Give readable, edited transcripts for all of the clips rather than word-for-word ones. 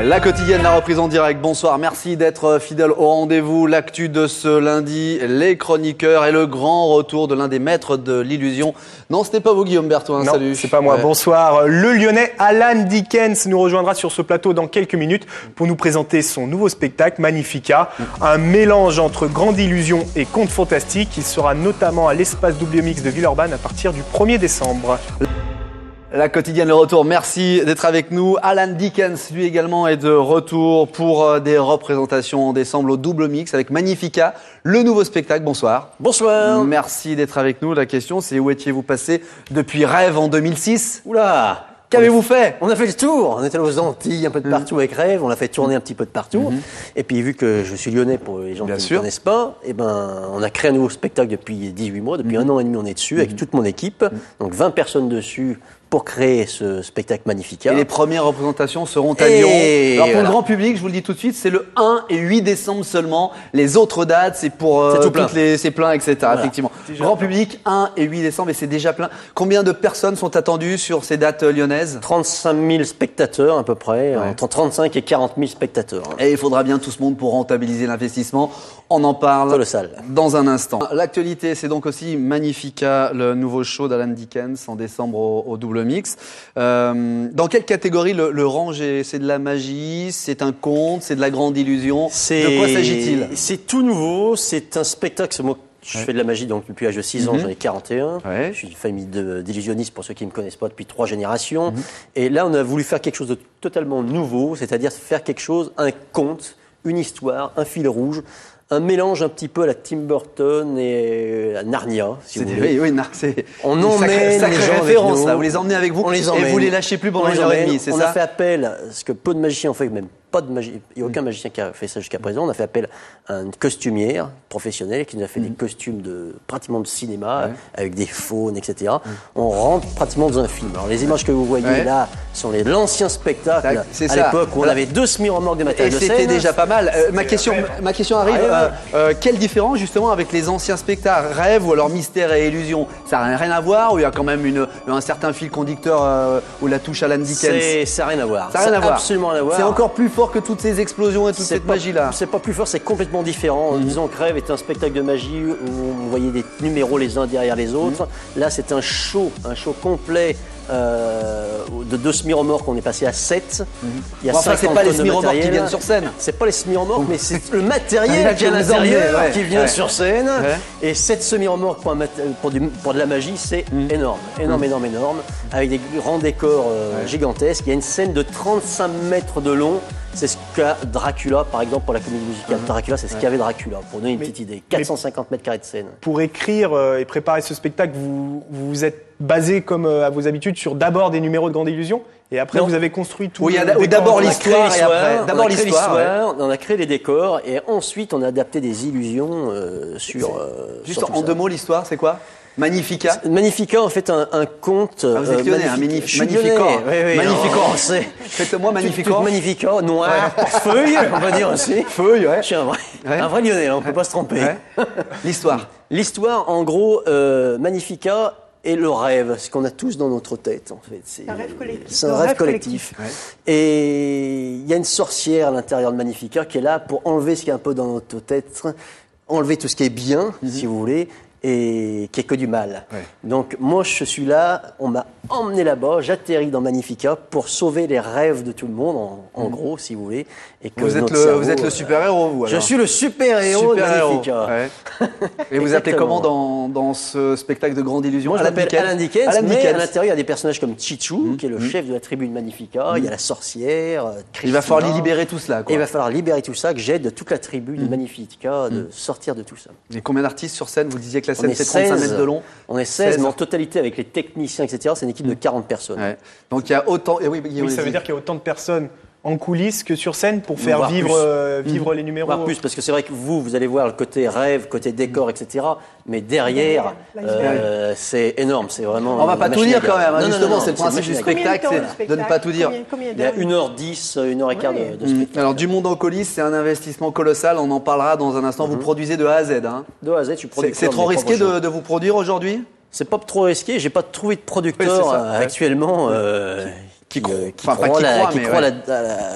La quotidienne, la reprise en direct. Bonsoir, merci d'être fidèle au rendez-vous. L'actu de ce lundi, les chroniqueurs et le grand retour de l'un des maîtres de l'illusion. Non, ce n'est pas vous, Guillaume Berthoin. Non, salut. C'est pas moi. Bonsoir. Le Lyonnais Alan Dickens nous rejoindra sur ce plateau dans quelques minutes pour nous présenter son nouveau spectacle Magnifica, un mélange entre grande illusion et conte fantastique. Il sera notamment à l'espace WMX de Villeurbanne à partir du 1er décembre. La quotidienne, le retour. Merci d'être avec nous. Alan Dickens, lui également, est de retour pour des représentations en décembre au Double Mix avec Magnifica, le nouveau spectacle. Bonsoir. Bonsoir. Merci d'être avec nous. La question, c'est où étiez-vous passé depuis Rêve en 2006? Oula. Qu'avez-vous fait? On a fait le tour. On était aux Antilles, un peu de partout avec Rêve. On l'a fait tourner un petit peu de partout. Et puis, vu que je suis lyonnais pour les gens qui ne me connaissent pas, eh ben, on a créé un nouveau spectacle depuis 18 mois. Depuis 1 an et demi, on est dessus avec toute mon équipe. Donc, 20 personnes dessus pour créer ce spectacle Magnifica. Et les premières représentations seront à Lyon. Alors pour le grand public, je vous le dis tout de suite, c'est le 1 et 8 décembre seulement. Les autres dates, c'est pour c'est plein, etc. Voilà. Effectivement. Déjà grand public, 1 et 8 décembre, et c'est déjà plein. Combien de personnes sont attendues sur ces dates lyonnaises? 35 000 spectateurs à peu près, entre 35 et 40 000 spectateurs. Et il faudra bien tout ce monde pour rentabiliser l'investissement. On en parle colossal dans un instant. L'actualité, c'est donc aussi Magnifica, le nouveau show d'Alan Dickens en décembre au Double Mix. Dans quelle catégorie le ranger? C'est de la magie, c'est un conte, c'est de la grande illusion? De quoi s'agit-il? C'est tout nouveau, c'est un spectacle. Moi, je fais de la magie donc depuis l'âge de 6 ans, j'en ai 41. Je suis une famille d'illusionnistes pour ceux qui ne me connaissent pas depuis 3 générations. Et là, on a voulu faire quelque chose de totalement nouveau, c'est-à-dire faire quelque chose, un conte, une histoire, un fil rouge. Un mélange un petit peu à la Tim Burton et à Narnia, si vous voulez. Oui, c'est on emmène sacrée les gens référence, là. Vous les emmenez avec vous, on les emmène. Et vous les lâchez plus pendant 1h30, c'est ça? On a fait appel à ce que peu de magiciens ont fait, même pas de magie. Il n'y a aucun magicien qui a fait ça jusqu'à présent. On a fait appel à une costumière professionnelle qui nous a fait des costumes pratiquement de cinéma, avec des faunes, etc. On rentre pratiquement dans un film. Alors les images que vous voyez là sont l'ancien spectacle à l'époque où on avait 2 semi-remorques de matériel de scène. C'était déjà pas mal. Ma question arrive. Quelle différence justement avec les anciens spectacles Rêve ou alors Mystère et Illusion? Ça n'a rien à voir ou il y a quand même un certain fil conducteur ou la touche Alan Dickens? Ça n'a rien à voir. Ça n'a rien à voir. Absolument rien à voir. C'est encore plus fort que toutes ces explosions et toute cette magie-là. C'est pas plus fort, c'est complètement différent. Disons que Rêve est un spectacle de magie où on voyait des numéros les uns derrière les autres. Là, c'est un show complet. De 2 semi-remorques, on est passé à 7. Il y a 50 c'est pas les semi-remorques qui viennent sur scène. C'est pas les semi-remorques, mais c'est le matériel qui est à l'intérieur qui vient sur scène. Et 7 semi-remorques pour de la magie, c'est énorme. Énorme. Avec des grands décors gigantesques. Il y a une scène de 35 mètres de long. C'est ce qu'a Dracula, par exemple, pour la comédie musicale. Dracula, c'est ce qu'avait Dracula, pour donner une petite idée. 450 mètres carrés de scène. Pour écrire et préparer ce spectacle, vous vous êtes basé, comme à vos habitudes, sur d'abord des numéros de grande illusion et après vous avez construit tout. Oui, d'abord l'histoire et après. D'abord l'histoire, on a créé les décors et ensuite on a adapté des illusions sur. Juste en 2 mots, l'histoire, c'est quoi? Magnifica. Magnifica, en fait, un conte. Vous êtes lyonnais, Magnifica. Magnifica. Faites-moi Magnifica. Magnifica, noir, feuille, on va dire aussi. Feuille, Je suis un vrai lyonnais, on ne peut pas se tromper. L'histoire. L'histoire, en gros, Magnifica est le rêve, ce qu'on a tous dans notre tête, en fait. C'est un rêve collectif. C'est un rêve collectif. Et il y a une sorcière à l'intérieur de Magnifica qui est là pour enlever ce qui est un peu dans notre tête, enlever tout ce qui est bien, si vous voulez, et qui est que du mal. Donc moi je suis là, on m'a emmené là-bas, j'atterris dans Magnifica pour sauver les rêves de tout le monde, en gros si vous voulez. Et que vous êtes le super-héros, vous alors? Je suis le super-héros de Magnifica. Et vous appelez comment dans ce spectacle de grande illusion? Moi je m'appelle Alan Dickens, mais à l'intérieur il y a des personnages comme Chichou, qui est le chef de la tribu de Magnifica, il y a la sorcière, Christina. Il va falloir libérer tout cela, quoi. Et il va falloir libérer tout ça, que j'aide toute la tribu de Magnifica de sortir de tout ça. Et combien d'artistes sur scène? Vous disiez que la scène fait 35 mètres de long. On est 16, mais en totalité avec les techniciens, etc., c'est une équipe de 40 personnes. Donc il y a autant... Oui, ça veut dire qu'il y a autant de personnes en coulisses que sur scène pour faire vivre les numéros. Voire plus, parce que c'est vrai que vous allez voir le côté rêve, côté décor, etc. Mais derrière, c'est énorme, c'est vraiment... On va pas tout dire quand même, justement, c'est le principe du spectacle, c'est de ne pas tout dire. Il y a 1h10, 1h15 de spectacle. Alors du monde en coulisses, c'est un investissement colossal, on en parlera dans un instant. Vous produisez de A à Z. De A à Z, je suis producteur. C'est trop risqué de vous produire aujourd'hui? C'est pas trop risqué, j'ai pas trouvé de producteur actuellement qui croient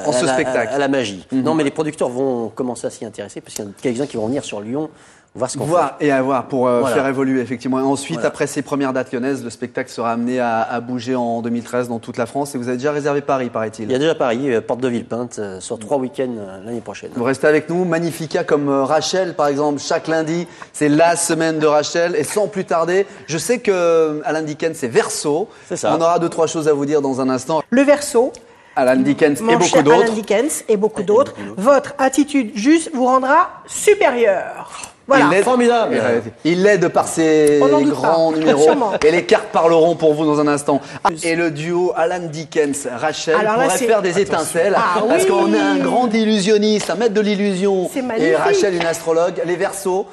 en ce spectacle, à la magie. Non, mais les producteurs vont commencer à s'y intéresser parce qu'il y en a quelques-uns qui vont venir sur Lyon. Voir ce qu'on fait. Et à voir pour faire évoluer, effectivement. Et ensuite, après ces premières dates lyonnaises, le spectacle sera amené à bouger en 2013 dans toute la France. Et vous avez déjà réservé Paris, paraît-il. Il y a déjà Paris, porte de Villepinte, sur 3 week-ends l'année prochaine. Vous restez avec nous. Magnifica comme Rachel, par exemple. Chaque lundi, c'est la semaine de Rachel. Et sans plus tarder, je sais que Alan Dickens, c'est Verseau. C'est ça. On aura 2-3 choses à vous dire dans un instant. Le Verseau. Alan Dickens et beaucoup d'autres. Alan Dickens et beaucoup d'autres. Votre attitude juste vous rendra supérieur. Voilà. Formidable. Il l'est de par ses grands numéros. Et les cartes parleront pour vous dans un instant. Et le duo Alan Dickens, Rachel pourrait faire des étincelles. Parce qu'on a un grand illusionniste, un maître de l'illusion. Et Rachel, une astrologue. Les Verseaux.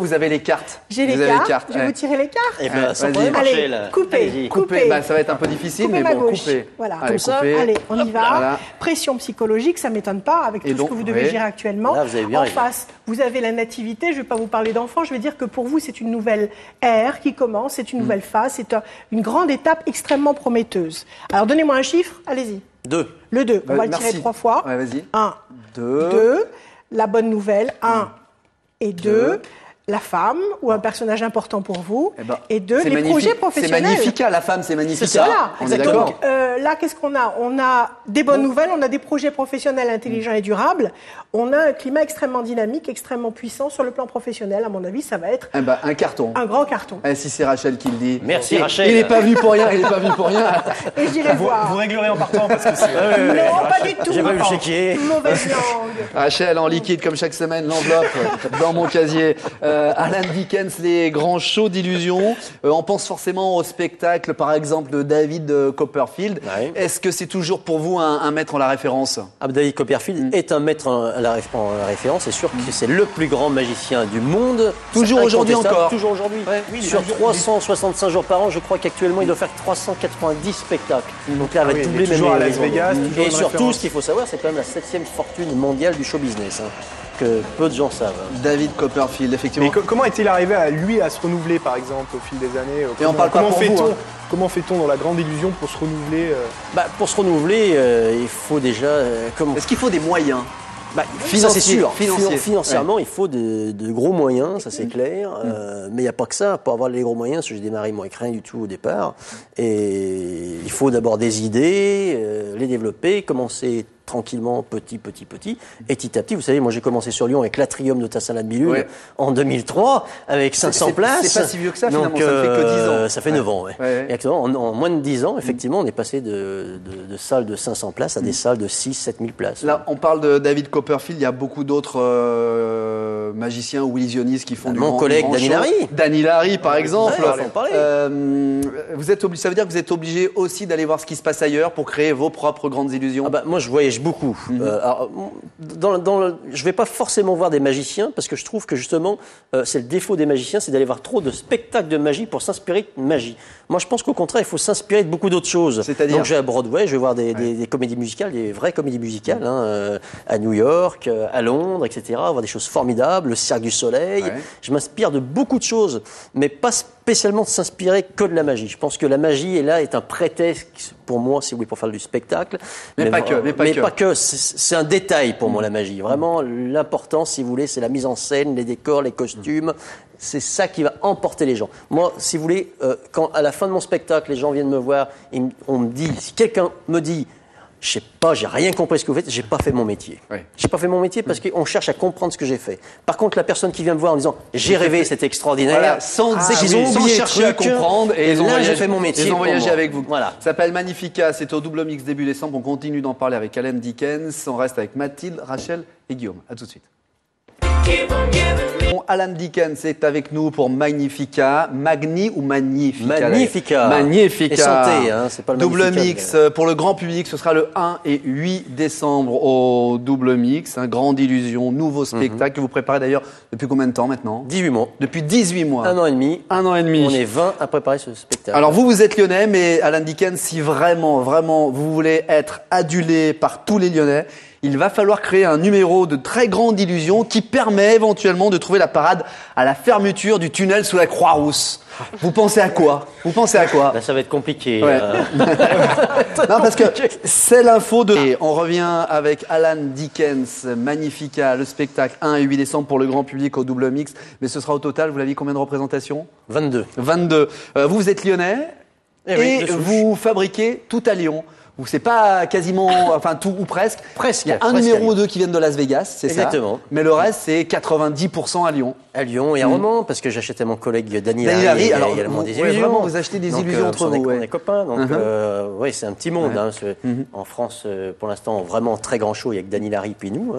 Vous avez les cartes. J'ai les cartes. Je vais vous tirer les cartes. Et bien, sans problème, allez, coupez. Ça va être un peu difficile, mais bon, coupez. Voilà, comme ça. Allez, on y va. Voilà. Pression psychologique, ça ne m'étonne pas avec tout ce que vous devez gérer actuellement. Là, vous avez bien en face, vous avez la nativité. Je ne vais pas vous parler d'enfants, je vais dire que pour vous, c'est une nouvelle ère qui commence, c'est une nouvelle phase, c'est une grande étape extrêmement prometteuse. Alors, donnez-moi un chiffre, allez-y. 2. Le 2, on va le tirer 3 fois. Ouais, vas-y. 1, 2. La bonne nouvelle, 1 et 2. La femme, ou un personnage important pour vous, et 2, les projets professionnels. C'est Magnifica, la femme, c'est Magnifica. C'est ça, on est d'accord. Donc, là, qu'est-ce qu'on a? On a des bonnes nouvelles, on a des projets professionnels intelligents et durables, on a un climat extrêmement dynamique, extrêmement puissant sur le plan professionnel. À mon avis, ça va être un carton. Un grand carton. Si c'est Rachel qui le dit. Merci Rachel. Il n'est pas venu pour rien, Et j'irai voir. Vous réglerez en partant parce que c'est... Non, pas du tout. J'ai pas vu le chéquier. Mauvaise langue. Rachel en liquide comme chaque semaine, l'enveloppe dans mon casier. Alan Dickens, les grands shows d'illusion. On pense forcément au spectacle, par exemple, de David Copperfield. Ouais. Est-ce que c'est toujours pour vous un maître en la référence? David Copperfield est un maître en la référence. C'est sûr que c'est le plus grand magicien du monde. Toujours aujourd'hui encore. Toujours aujourd'hui. Ouais, sur 365 jours par an, je crois qu'actuellement, il doit faire 390 spectacles. Donc là, il va doubler même à Las Vegas. Et surtout, ce qu'il faut savoir, c'est quand même la 7e fortune mondiale du show business. Que peu de gens savent. David Copperfield, effectivement. Mais comment est-il arrivé à se renouveler, par exemple, au fil des années? Et on parle pas pour vous, Comment fait-on dans la grande illusion pour se renouveler Pour se renouveler, il faut déjà... Est-ce qu'il faut des moyens? Ça c'est sûr. Financièrement, il faut de gros moyens, ça c'est clair. Mais il n'y a pas que ça. Pour avoir les gros moyens, parce que j'ai démarré avec rien du tout au départ. Et il faut d'abord des idées, les développer, commencer tranquillement, petit, et petit à petit. Vous savez, moi j'ai commencé sur Lyon avec l'Atrium de Tassin-la-Billune en 2003, avec 500 places. C'est pas si vieux que ça, finalement, ça ne fait que 10 ans. Ça fait 9 ans, Et actuellement, en moins de 10 ans, effectivement, on est passé de salles de 500 places à des salles de 6-7 000 places. Là, on parle de David Copperfield, il y a beaucoup d'autres magiciens ou illusionnistes qui font du grand show. Mon collègue Dany Larry. Dany Larry, par exemple. Ça veut dire que vous êtes obligé aussi d'aller voir ce qui se passe ailleurs pour créer vos propres grandes illusions? Moi, je voyage beaucoup. Je vais pas forcément voir des magiciens parce que je trouve que justement, c'est le défaut des magiciens, c'est d'aller voir trop de spectacles de magie pour s'inspirer de magie. Moi, je pense qu'au contraire, il faut s'inspirer de beaucoup d'autres choses. C'est-à-dire? Donc, je vais à Broadway, je vais voir des comédies musicales, des vraies comédies musicales, à New York, à Londres, etc. Voir des choses formidables, le Cirque du Soleil. Je m'inspire de beaucoup de choses, mais pas spécialement de s'inspirer que de la magie. Je pense que la magie est un prétexte pour moi, si vous voulez, pour faire du spectacle. Mais pas que. C'est un détail pour moi, la magie. Vraiment, l'important, si vous voulez, c'est la mise en scène, les décors, les costumes. C'est ça qui va emporter les gens. Moi, si vous voulez, quand à la fin de mon spectacle, les gens viennent me voir, on me dit, si quelqu'un me dit, je sais pas, j'ai rien compris ce que vous faites, j'ai pas fait mon métier. J'ai pas fait mon métier parce qu'on cherche à comprendre ce que j'ai fait. Par contre, la personne qui vient me voir en disant j'ai rêvé, c'était extraordinaire, sans chercher à comprendre, et j'ai fait mon métier. Ils ont voyagé avec vous. Voilà. Ça s'appelle Magnifica, c'est au Double Mix début décembre. On continue d'en parler avec Alan Dickens. On reste avec Mathilde, Rachel et Guillaume. À tout de suite. Alan Dickens est avec nous pour Magnifica. Magni ou Magnifica? Magnifica. Et santé, c'est pas le Double Mix pour le grand public. Ce sera le 1 et 8 décembre au Double Mix. Grande illusion, nouveau spectacle que vous préparez d'ailleurs depuis combien de temps maintenant? 18 mois. Depuis 18 mois. 1 an et demi. 1 an et demi. On est 20 à préparer ce spectacle. Alors vous êtes lyonnais, mais Alan Dickens, si vraiment vous voulez être adulé par tous les Lyonnais, il va falloir créer un numéro de très grande illusion qui permet éventuellement de trouver la parade à la fermeture du tunnel sous la Croix-Rousse. Vous pensez à quoi? Là, ça va être compliqué. Ouais. Non, parce que c'est l'info de... Et on revient avec Alan Dickens, Magnifica, le spectacle 1 et 8 décembre pour le grand public au double mix. Mais ce sera au total, vous l'avez dit, combien de représentations? 22. 22. Vous êtes lyonnais et vous fabriquez tout à Lyon. C'est pas quasiment, enfin tout ou presque. Il y a un numéro ou deux qui viennent de Las Vegas, c'est ça. Exactement. Mais le reste, c'est 90% à Lyon. À Lyon et à Romans, parce que j'achetais mon collègue Dany Larry. Alors, également des illusions. Vraiment, vous achetez des illusions entre vous. On est copains, donc oui, c'est un petit monde. En France, pour l'instant, vraiment très grand show, il n'y a que Dany Larry puis nous.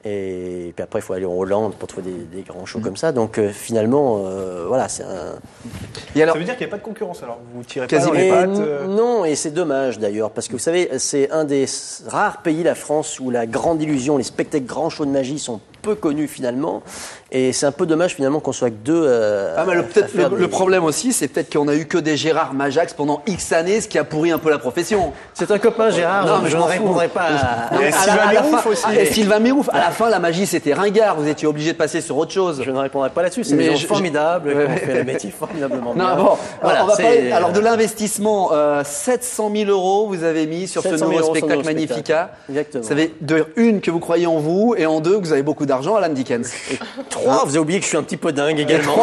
Et puis après, il faut aller en Hollande pour trouver des grands shows comme ça. Donc finalement, voilà, c'est un... Et alors, ça veut dire qu'il n'y a pas de concurrence, alors vous tirez pas dans les pattes Non, et c'est dommage d'ailleurs, parce que vous savez, c'est un des rares pays, la France, où la grande illusion, les spectacles grands shows de magie sont peu connus finalement. Et c'est un peu dommage finalement qu'on soit que deux. Le problème aussi, c'est peut-être qu'on a eu que des Gérard Majax pendant X années, ce qui a pourri un peu la profession. C'est un copain Gérard, non, mais je ne répondrai pas Et Sylvain Mérouf aussi. Et Sylvain Mérouf, à la fin, la magie c'était ringard, vous étiez obligé de passer sur autre chose. Je ne répondrai pas là-dessus, c'est des gens formidables, qui ont fait le métier formidablement bien. Non, bon, voilà, on va parler alors de l'investissement. 700 000 € vous avez mis sur ce nouveau spectacle Magnifica. Exactement. Vous savez, de une, que vous croyez en vous, et en deux, que vous avez beaucoup d'argent, Alan Dickens. Et trois, vous avez oublié que je suis un petit peu dingue également.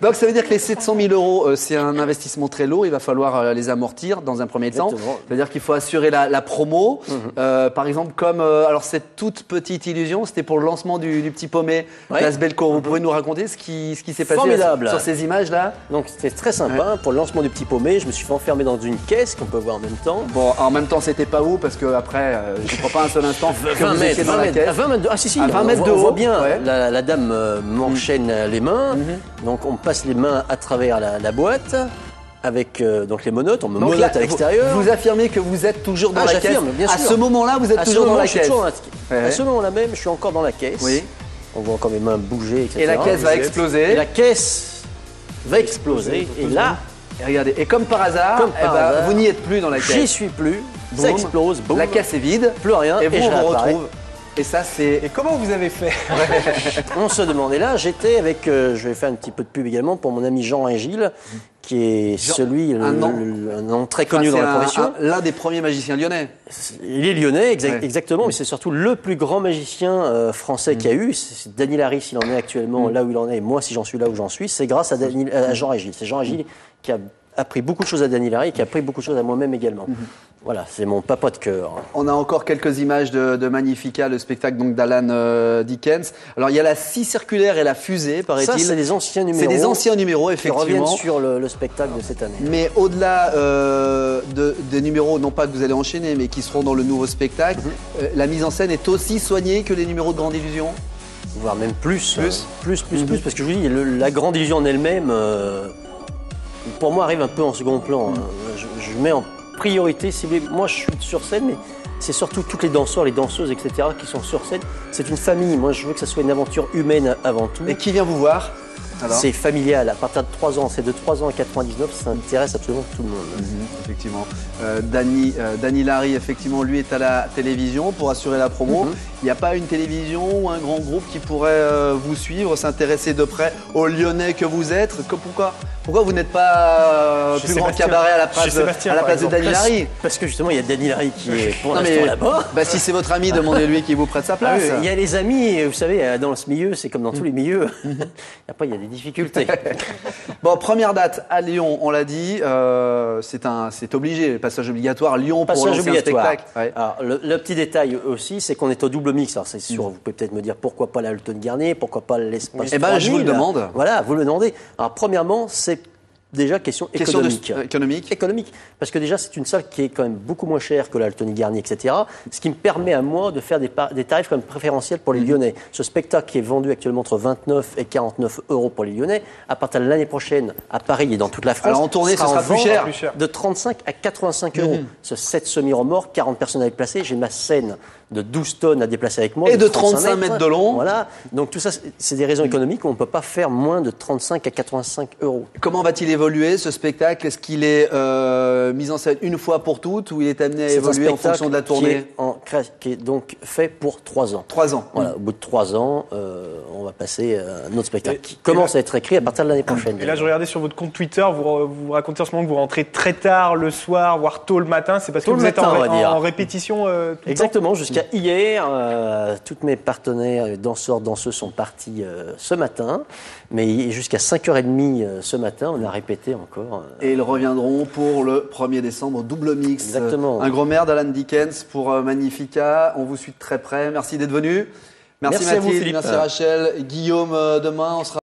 Donc ça veut dire que les 700 000 €, c'est un investissement très lourd, il va falloir les amortir dans un premier temps. C'est-à-dire qu'il faut assurer la promo. Par exemple, comme alors cette toute petite illusion, c'était pour le lancement du petit paumé, Place Bellecour. Vous pouvez nous raconter ce qui s'est passé sur ces images-là? Donc c'était très sympa. Pour le lancement du petit paumé, je me suis fait enfermer dans une caisse qu'on peut voir en même temps. Bon, en même temps, c'était pas où? Parce que après, je ne crois pas un seul instant que vous étiez dans la caisse. 20 mètres. Ah si, à 20 mètres de haut. On voit bien, la dame m'enchaîne les mains. Donc on me passe les mains à travers la boîte. Avec donc les monotes, on me monote à l'extérieur. Vous affirmez que vous êtes toujours dans la caisse. Bien sûr. À ce moment-là, vous êtes toujours dans la caisse. À ce moment-là même, je suis encore dans la caisse. Oui. On voit encore mes mains bouger, etc. Et la caisse va exploser. Et la caisse va exploser. Et là, regardez, et comme par hasard, vous n'y êtes plus dans la caisse. J'y suis plus. Ça explose. Boum. La caisse est vide. Plus rien. Et vous vous retrouve. Et ça, c'est... Et comment vous avez fait? On se demandait là, j'étais avec... je vais faire un petit peu de pub également pour mon ami Jean et Gilles, qui est un nom très connu dans la profession. L'un des premiers magiciens lyonnais. Il est lyonnais, exactement, mais c'est surtout le plus grand magicien français qu'il y a eu. C'est Dany Larry, s'il en est actuellement là où il en est, et moi, si j'en suis là où j'en suis, c'est grâce à Jean et Gilles. C'est Jean et Gilles qui a appris beaucoup de choses à Dany Larry et qui a appris beaucoup de choses à moi-même également. Voilà, c'est mon papa de cœur. On a encore quelques images de Magnifica, le spectacle donc d'Alan Dickens. Alors il y a la scie circulaire et la fusée, paraît-il. Ça, c'est des anciens numéros. C'est des anciens numéros, effectivement. Qui reviennent sur le spectacle de cette année. Mais au-delà des numéros, non pas que vous allez enchaîner, mais qui seront dans le nouveau spectacle, la mise en scène est aussi soignée que les numéros de Grande Illusion? Voire même plus. Plus, parce que je vous dis, la Grande Illusion en elle-même, pour moi, arrive un peu en second plan. Je mets en priorité, si vous voulez, moi je suis sur scène, mais c'est surtout toutes les danseurs, les danseuses, etc. qui sont sur scène. C'est une famille. Moi, je veux que ça soit une aventure humaine avant tout. Et qui vient vous voir? C'est familial. À partir de 3 ans, c'est de 3 ans à 99, ça intéresse absolument tout le monde. Effectivement. Dany Larry, effectivement, lui est à la télévision pour assurer la promo. Il n'y a pas une télévision ou un grand groupe qui pourrait vous suivre, s'intéresser de près aux Lyonnais que vous êtes? Pourquoi vous n'êtes pas plus grand cabaret à la place de Dany Larry? Parce que justement, il y a Dany Larry qui est pour l'instant là-bas. Si c'est votre ami, demandez-lui qu'il vous prête sa place. Il y a les amis, vous savez, dans ce milieu, c'est comme dans tous les milieux. Après, il y a des difficultés. Bon, première date à Lyon, on l'a dit, c'est obligé, passage obligatoire. Lyon pour lancer un spectacle. Alors, le petit détail aussi, c'est qu'on est au double mix. Alors c'est sûr, vous pouvez peut-être me dire pourquoi pas la Tony Garnier, pourquoi pas l'espace. Je vous le demande. Voilà, vous le demandez. Alors premièrement, c'est déjà question économique. Économique. Parce que déjà, c'est une salle qui est quand même beaucoup moins chère que la Tony Garnier, etc. Ce qui me permet à moi de faire des tarifs quand même préférentiels pour les Lyonnais. Ce spectacle qui est vendu actuellement entre 29 et 49 € pour les Lyonnais, à partir de l'année prochaine, à Paris et dans toute la France, alors en tournée, ce sera plus cher. De 35 à 85 €. Ce 7 semi-remorques, 40 personnes à déplacer. J'ai ma scène de 12 tonnes à déplacer avec moi. Et de 35 mètres de long. Voilà. Donc tout ça, c'est des raisons économiques où on ne peut pas faire moins de 35 à 85 euros. Comment va-t-il évoluer ce spectacle? Est-ce qu'il est mis en scène une fois pour toutes ou il est amené à évoluer en fonction de la tournée? Qui est donc fait pour 3 ans. 3 ans. Voilà, au bout de 3 ans, on va passer à un autre spectacle qui commence à être écrit à partir de l'année prochaine. Et là, je regardais sur votre compte Twitter, vous racontez en ce moment que vous rentrez très tard le soir, voire tôt le matin. C'est parce que vous êtes en répétition tout le temps. Exactement, jusqu'à hier, toutes mes partenaires danseurs, danseuses sont partis ce matin, mais jusqu'à 5h30 ce matin, on a répété encore. Et ils reviendront pour le 1er décembre, double mix. Exactement. Un gros merde d'Alan Dickens pour Magnifica. On vous suit de très près. Merci d'être venu. Merci Mathilde, à vous, Philippe. Merci Rachel. Guillaume, demain, on sera